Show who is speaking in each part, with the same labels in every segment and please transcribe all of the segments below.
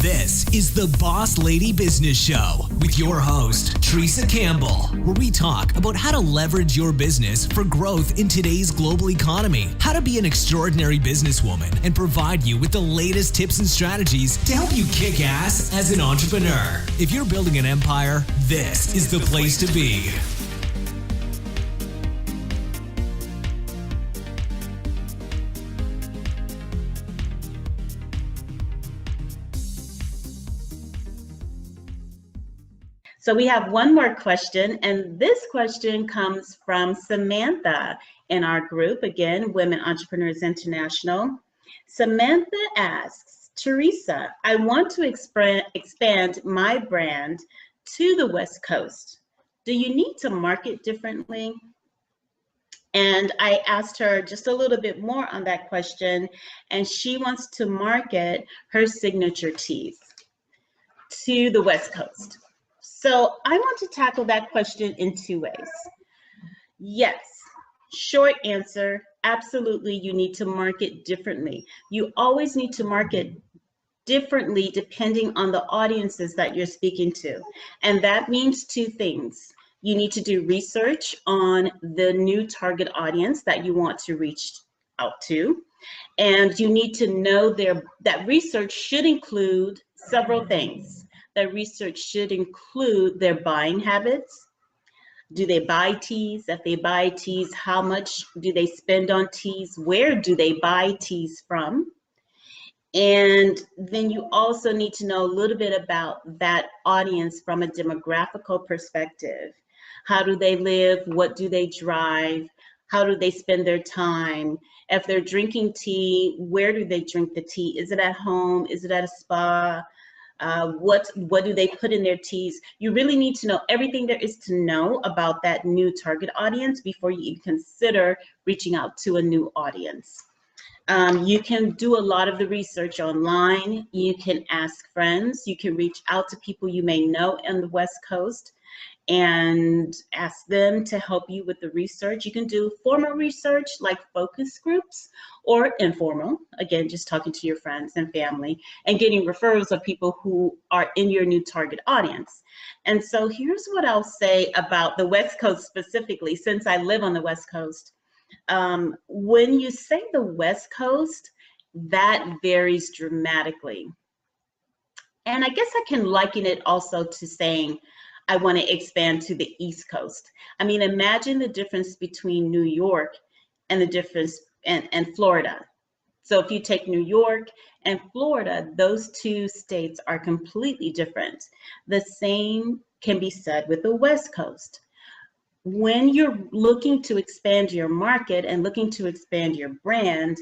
Speaker 1: This is the Boss Lady Business Show with your host, Theresa Campbell, where we talk about how to leverage your business for growth in today's global economy, how to be an extraordinary businesswoman, and provide you with the latest tips and strategies to help you kick ass as an entrepreneur. If you're building an empire, this is the place to be.
Speaker 2: So we have one more question, and this question comes from Samantha in our group, again, Women Entrepreneurs International. Samantha asks, Theresa, I want to expand my brand to the West Coast. Do you need to market differently? And I asked her just a little bit more on that question, and she wants to market her signature teas to the West Coast. So I want to tackle that question in two ways. Yes, short answer, absolutely you need to market differently. You always need to market differently depending on the audiences that you're speaking to. And that means two things. You need to do research on the new target audience that you want to reach out to. And you need to know that research should include several things. That research should include their buying habits. Do they buy teas? If they buy teas, how much do they spend on teas? Where do they buy teas from? And then you also need to know a little bit about that audience from a demographical perspective. How do they live? What do they drive? How do they spend their time? If they're drinking tea, where do they drink the tea? Is it at home? Is it at a spa? What do they put in their teas? You really need to know everything there is to know about that new target audience before you even consider reaching out to a new audience. You can do a lot of the research online. You can ask friends. You can reach out to people you may know in the West Coast and ask them to help you with the research. You can do formal research like focus groups, or informal, again, just talking to your friends and family and getting referrals of people who are in your new target audience. And so here's what I'll say about the West Coast specifically, since I live on the West Coast. When you say the West Coast, that varies dramatically. And I guess I can liken it also to saying, I want to expand to the East Coast. I mean, imagine the difference between New York and the difference and Florida. So if you take New York and Florida, those two states are completely different. The same can be said with the West Coast. When you're looking to expand your market and looking to expand your brand,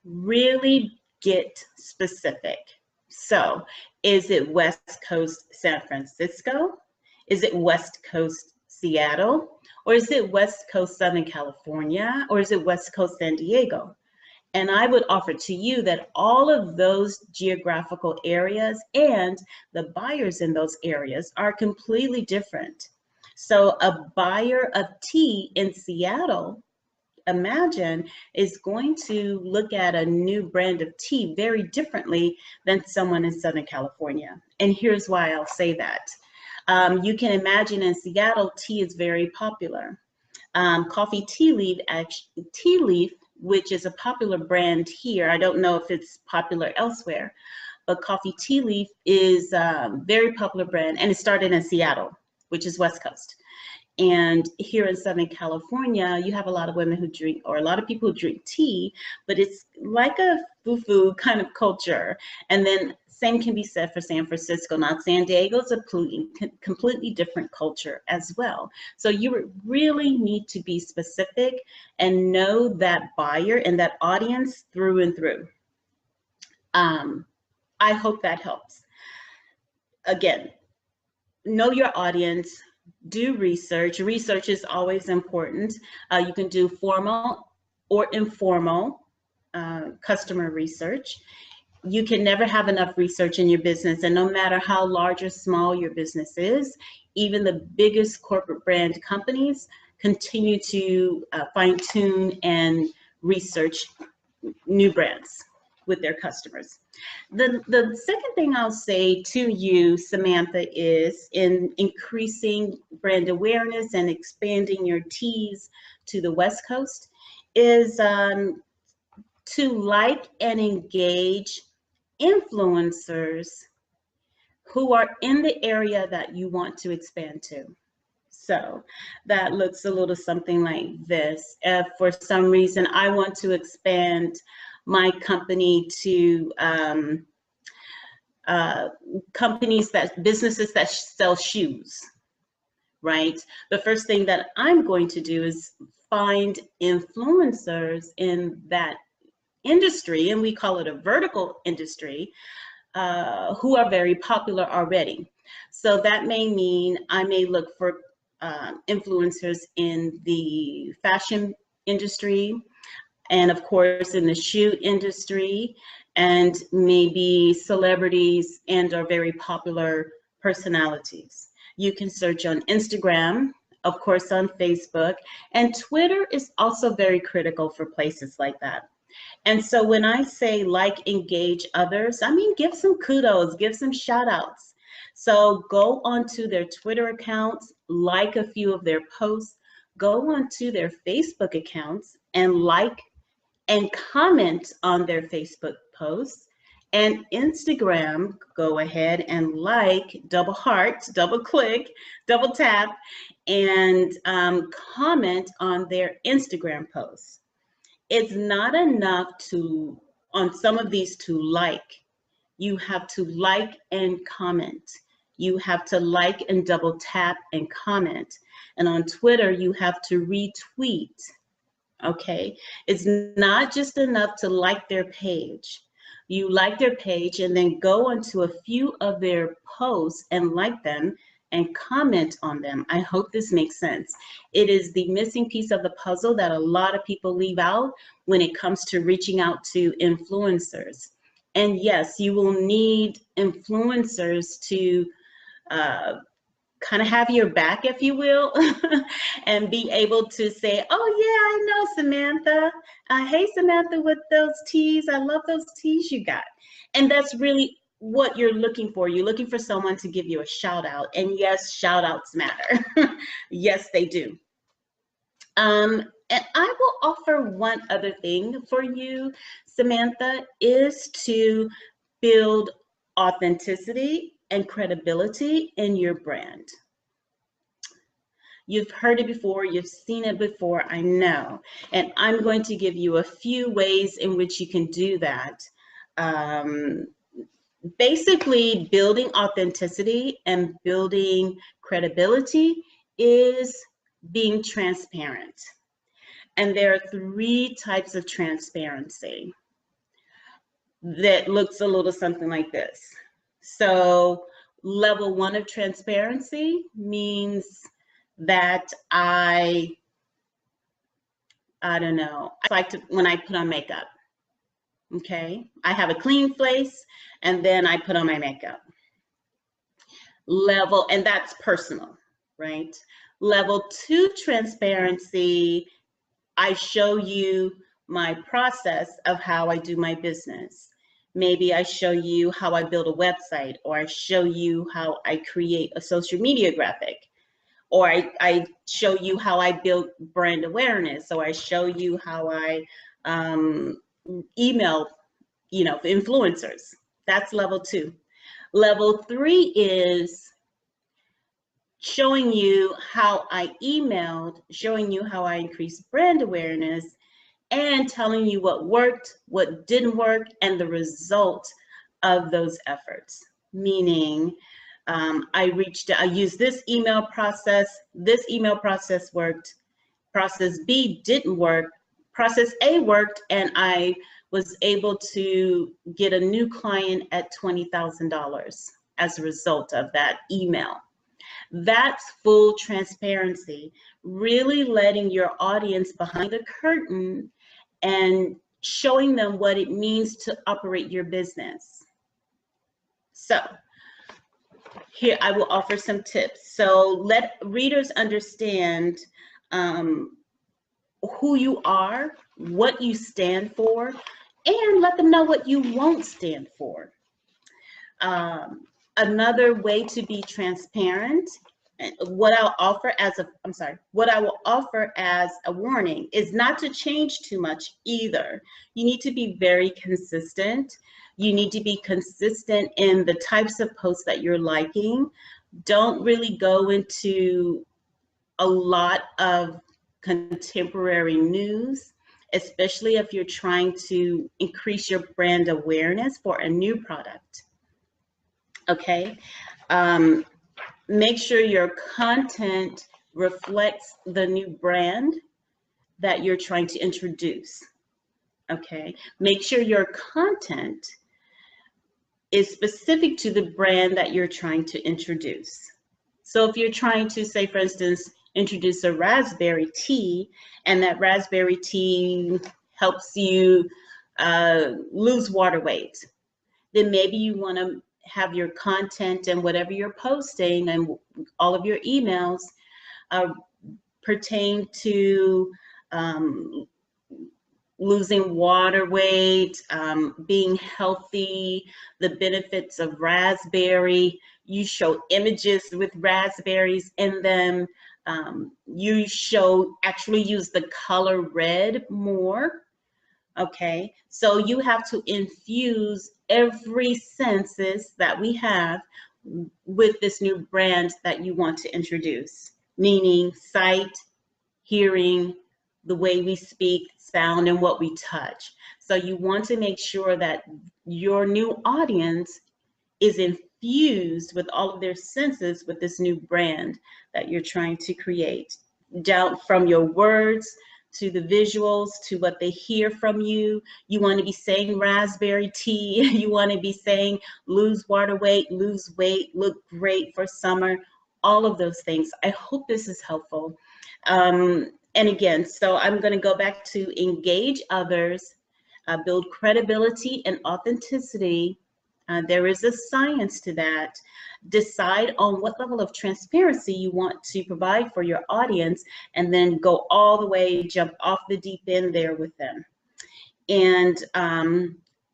Speaker 2: really get specific. So is it West Coast San Francisco? Is it West Coast Seattle? Or is it West Coast Southern California? Or is it West Coast San Diego? And I would offer to you that all of those geographical areas and the buyers in those areas are completely different. So a buyer of tea in Seattle, imagine, is going to look at a new brand of tea very differently than someone in Southern California. And here's why I'll say that. You can imagine in Seattle, tea is very popular. Coffee Tea Leaf, which is a popular brand here. I don't know if it's popular elsewhere, but Coffee Tea Leaf is a very popular brand, and it started in Seattle, which is West Coast. And here in Southern California, you have a lot of women who drink, or a lot of people who drink tea, but it's like a foo-foo kind of culture. And then same can be said for San Francisco. Now, San Diego is a completely different culture as well. So you really need to be specific and know that buyer and that audience through and through. I hope that helps. Again, know your audience, do research. Research is always important. You can do formal or informal customer research. You can never have enough research in your business, and no matter how large or small your business is, even the biggest corporate brand companies continue to fine-tune and research new brands. with their customers. The second thing I'll say to you, Samantha, is in increasing brand awareness and expanding your teas to the West Coast is to like and engage influencers who are in the area that you want to expand to. So that looks a little something like this. If for some reason I want to expand my company to businesses that sell shoes, right? The first thing that I'm going to do is find influencers in that industry, and we call it a vertical industry, who are very popular already. So that may mean I may look for influencers in the fashion industry, and of course in the shoe industry, and maybe celebrities and or very popular personalities. You can search on Instagram, of course on Facebook, and Twitter is also very critical for places like that. And so when I say like, engage others, I mean give some kudos, give some shout outs. So go onto their Twitter accounts, like a few of their posts, go onto their Facebook accounts and like and comment on their Facebook posts, and Instagram, go ahead and like, double heart, double click, double tap, and comment on their Instagram posts. It's not enough to, on some of these, to like. You have to like and comment. You have to like and double tap and comment. And on Twitter, you have to retweet. Okay, it's not just enough to like their page. You like their page and then go onto a few of their posts and like them and comment on them. I hope this makes sense. It is the missing piece of the puzzle that a lot of people leave out when it comes to reaching out to influencers. And yes, you will need influencers to kind of have your back, if you will, and be able to say, oh yeah, I know Samantha. Hey Samantha, with those teas, I love those teas you got. And that's really what you're looking for. You're looking for someone to give you a shout out. And yes, shout outs matter. Yes, they do. And I will offer one other thing for you, Samantha, is to build authenticity and credibility in your brand. You've heard it before, you've seen it before, I know. And I'm going to give you a few ways in which you can do that. Basically, building authenticity and building credibility is being transparent. And there are 3 types of transparency that looks a little something like this. So level 1 of transparency means that I don't know, I like to, when I put on makeup, okay? I have a clean face and then I put on my makeup. Level, and that's personal, right? Level 2 transparency, I show you my process of how I do my business. Maybe I show you how I build a website, or I show you how I create a social media graphic, or I show you how I build brand awareness, or I show you how I email, you know, influencers. That's level 2. Level 3 is showing you how I emailed, showing you how I increased brand awareness, and telling you what worked, what didn't work, and the result of those efforts. Meaning, I used this email process worked, process B didn't work, process A worked, and I was able to get a new client at $20,000 as a result of that email. That's full transparency, really letting your audience behind the curtain and showing them what it means to operate your business. So here I will offer some tips. So let readers understand who you are, what you stand for, and let them know what you won't stand for. Another way to be transparent, what I'll offer as a, I'm sorry, what I will offer as a warning is not to change too much either. You need to be very consistent. You need to be consistent in the types of posts that you're liking. Don't really go into a lot of contemporary news, especially if you're trying to increase your brand awareness for a new product. Okay, make sure your content reflects the new brand that you're trying to introduce. Okay, make sure your content is specific to the brand that you're trying to introduce. So if you're trying to, say, for instance, introduce a raspberry tea, and that raspberry tea helps you lose water weight, then maybe you want to have your content and whatever you're posting and all of your emails pertain to losing water weight, being healthy, the benefits of raspberry. You show images with raspberries in them. You actually use the color red more. Okay, so you have to infuse every senses that we have with this new brand that you want to introduce, meaning sight, hearing, the way we speak, sound, and what we touch. So you want to make sure that your new audience is infused with all of their senses with this new brand that you're trying to create, down from your words to the visuals, to what they hear from you. You want to be saying raspberry tea. You want to be saying lose water weight, lose weight, look great for summer, all of those things. I hope this is helpful. And again, so I'm going to go back to engage others, build credibility and authenticity. There is a science to that. Decide on what level of transparency you want to provide for your audience, and then go all the way, jump off the deep end there with them. And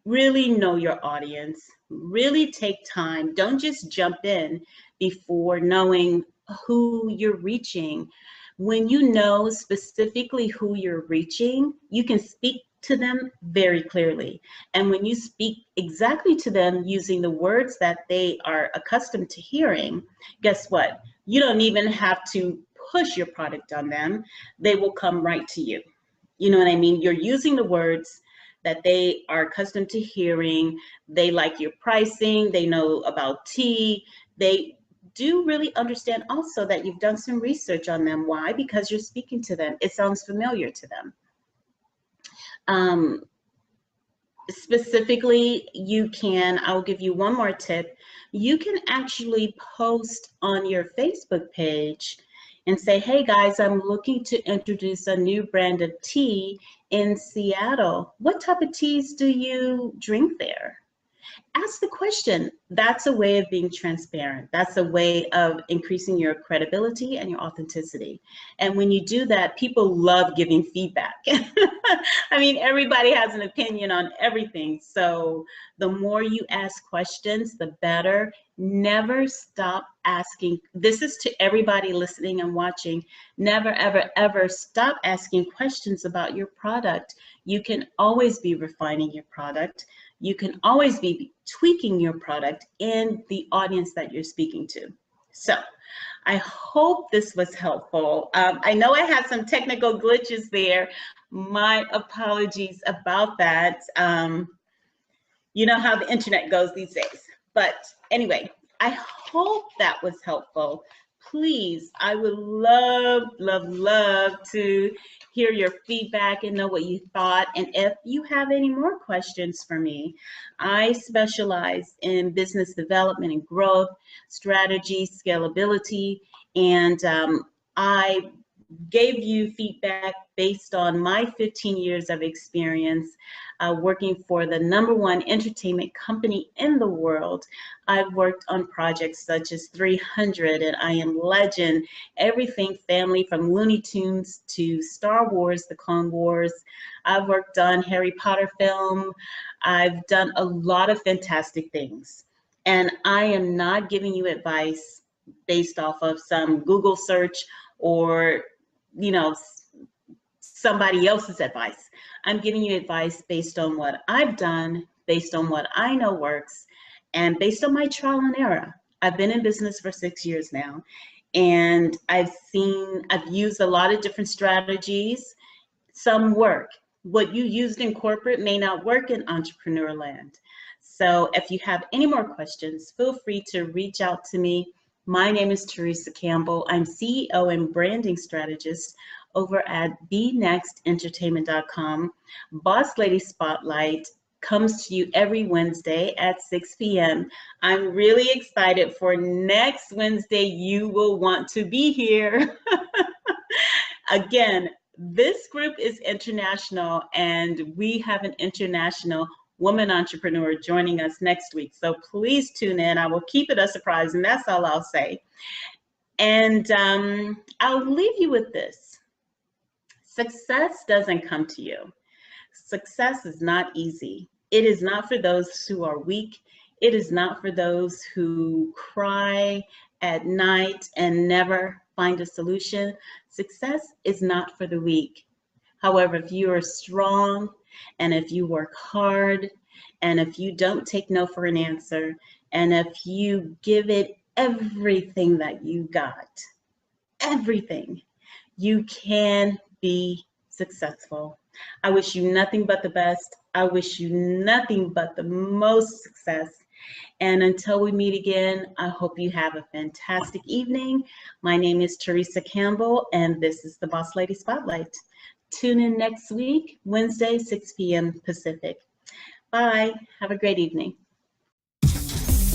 Speaker 2: really know your audience. Really take time. Don't just jump in before knowing who you're reaching. When you know specifically who you're reaching, you can speak to them very clearly. And when you speak exactly to them using the words that they are accustomed to hearing, guess what? You don't even have to push your product on them. They will come right to you. You know what I mean? You're using the words that they are accustomed to hearing. They like your pricing. They know about tea. They do really understand also that you've done some research on them. Why? Because you're speaking to them. It sounds familiar to them. Specifically, I'll give you one more tip. You can actually post on your Facebook page and say, hey guys, I'm looking to introduce a new brand of tea in Seattle. What type of teas do you drink there? Ask the question. That's a way of being transparent. That's a way of increasing your credibility and your authenticity. And when you do that, people love giving feedback. I mean, everybody has an opinion on everything. So the more you ask questions, the better. Never stop asking. This is to everybody listening and watching. Never, ever, ever stop asking questions about your product. You can always be refining your product. You can always be tweaking your product in the audience that you're speaking to. So I hope this was helpful. I know I had some technical glitches there. My apologies about that. You know how the internet goes these days. But anyway, I hope that was helpful. Please, I would love, love, love to hear your feedback and know what you thought. And if you have any more questions for me, I specialize in business development and growth, strategy, scalability, and I gave you feedback based on my 15 years of experience working for the #1 entertainment company in the world. I've worked on projects such as 300 and I Am Legend, everything family from Looney Tunes to Star Wars, The Clone Wars. I've worked on Harry Potter film. I've done a lot of fantastic things. And I am not giving you advice based off of some Google search or, somebody else's advice. I'm giving you advice based on what I've done, based on what I know works, and based on my trial and error. I've been in business for 6 years now, and I've used a lot of different strategies. Some work. What you used in corporate may not work in entrepreneur land. So if you have any more questions, feel free to reach out to me. My name is Theresa Campbell. I'm CEO and branding strategist over at BeNextEntertainment.com. Boss Lady Spotlight comes to you every Wednesday at 6 p.m. I'm really excited for next Wednesday. You will want to be here. Again, this group is international, and we have an international woman entrepreneur joining us next week. So please tune in. I will keep it a surprise, and that's all I'll say. And I'll leave you with this. Success doesn't come to you. Success is not easy. It is not for those who are weak. It is not for those who cry at night and never find a solution. Success is not for the weak. However, if you are strong and if you work hard and if you don't take no for an answer and if you give it everything that you got, everything, you can be successful. I wish you nothing but the best. I wish you nothing but the most success. And until we meet again, I hope you have a fantastic evening. My name is Theresa Campbell, and this is the Boss Lady Spotlight. Tune in next week, Wednesday, 6 p.m. Pacific. Bye. Have a great evening.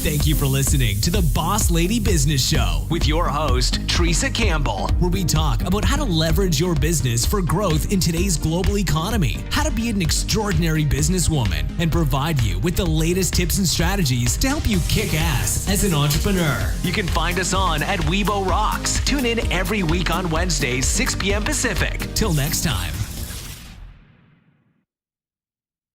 Speaker 1: Thank you for listening to the Boss Lady Business Show with your host, Theresa Campbell, where we talk about how to leverage your business for growth in today's global economy, how to be an extraordinary businesswoman, and provide you with the latest tips and strategies to help you kick ass as an entrepreneur. You can find us on at Weibo Rocks. Tune in every week on Wednesdays, 6 p.m. Pacific. Till next time.